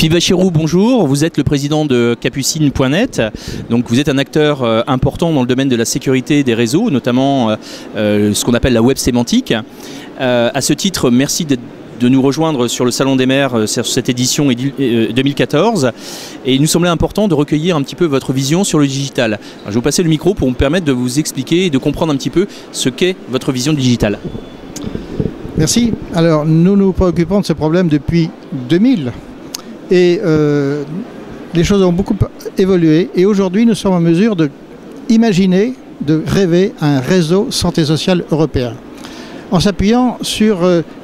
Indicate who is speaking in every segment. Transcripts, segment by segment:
Speaker 1: Philippe Vachirou, bonjour. Vous êtes le président de Capucine.net. Donc vous êtes un acteur important dans le domaine de la sécurité des réseaux, notamment ce qu'on appelle la web sémantique. À ce titre, merci de nous rejoindre sur le Salon des maires sur cette édition 2014. Et il nous semblait important de recueillir un petit peu votre vision sur le digital. Alors, je vais vous passer le micro pour me permettre de vous expliquer et de comprendre un petit peu ce qu'est votre vision digitale.
Speaker 2: Merci. Alors, nous nous préoccupons de ce problème depuis 2000. Et les choses ont beaucoup évolué. Et aujourd'hui, nous sommes en mesure d'imaginer, de rêver un réseau santé sociale européen, en s'appuyant sur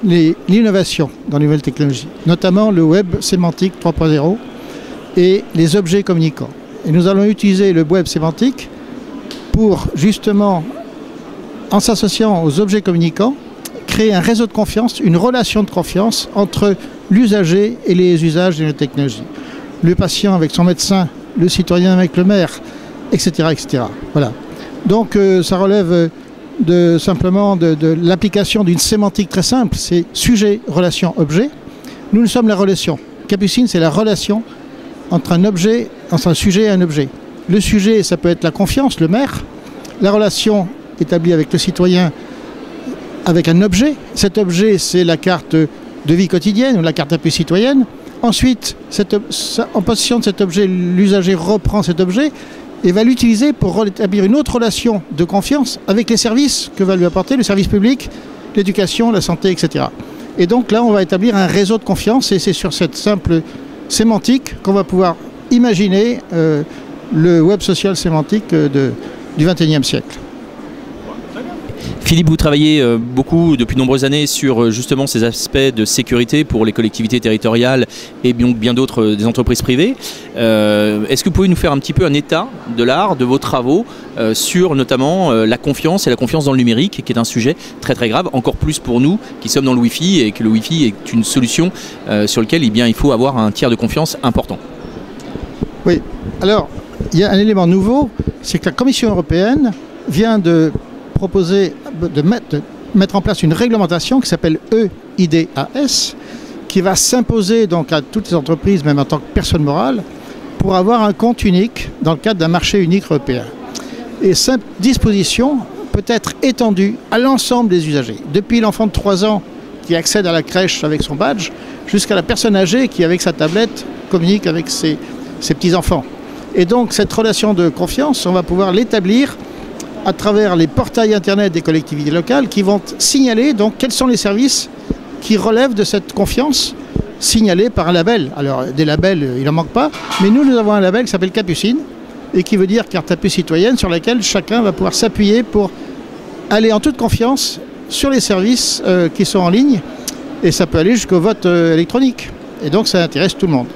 Speaker 2: l'innovation dans les nouvelles technologies, notamment le web sémantique 3.0 et les objets communicants. Et nous allons utiliser le web sémantique pour justement, en s'associant aux objets communicants, créer un réseau de confiance, une relation de confiance entre l'usager et les usages de la technologie. Le patient avec son médecin, le citoyen avec le maire, etc. etc. Voilà. Donc ça relève simplement de l'application d'une sémantique très simple, c'est sujet, relation, objet. Nous sommes la relation. Capucine, c'est la relation entre un sujet et un objet. Le sujet, ça peut être la confiance, le maire. La relation établie avec le citoyen, avec un objet. Cet objet, c'est la carte de vie quotidienne ou la carte à puce citoyenne. Ensuite, en possession de cet objet, l'usager reprend cet objet et va l'utiliser pour établir une autre relation de confiance avec les services que va lui apporter le service public, l'éducation, la santé, etc. Et donc là, on va établir un réseau de confiance et c'est sur cette simple sémantique qu'on va pouvoir imaginer le web social sémantique du XXIe siècle.
Speaker 1: Philippe, vous travaillez beaucoup depuis de nombreuses années sur justement ces aspects de sécurité pour les collectivités territoriales et bien d'autres des entreprises privées. Est-ce que vous pouvez nous faire un petit peu un état de l'art de vos travaux sur notamment la confiance et la confiance dans le numérique, qui est un sujet très très grave, encore plus pour nous qui sommes dans le Wi-Fi et que le Wi-Fi est une solution sur laquelle il faut avoir un tiers de confiance important.
Speaker 2: Oui, alors il y a un élément nouveau, c'est que la Commission européenne vient de proposer de mettre en place une réglementation qui s'appelle EIDAS, qui va s'imposer donc à toutes les entreprises, même en tant que personne morale, pour avoir un compte unique dans le cadre d'un marché unique européen. Et cette disposition peut être étendue à l'ensemble des usagers, depuis l'enfant de 3 ans qui accède à la crèche avec son badge, jusqu'à la personne âgée qui, avec sa tablette, communique avec ses petits-enfants. Et donc cette relation de confiance, on va pouvoir l'établir à travers les portails internet des collectivités locales qui vont signaler donc quels sont les services qui relèvent de cette confiance signalée par un label. Alors des labels, il n'en manque pas, mais nous avons un label qui s'appelle Capucine et qui veut dire carte à puce citoyenne, sur laquelle chacun va pouvoir s'appuyer pour aller en toute confiance sur les services qui sont en ligne, et ça peut aller jusqu'au vote électronique. Et donc ça intéresse tout le monde.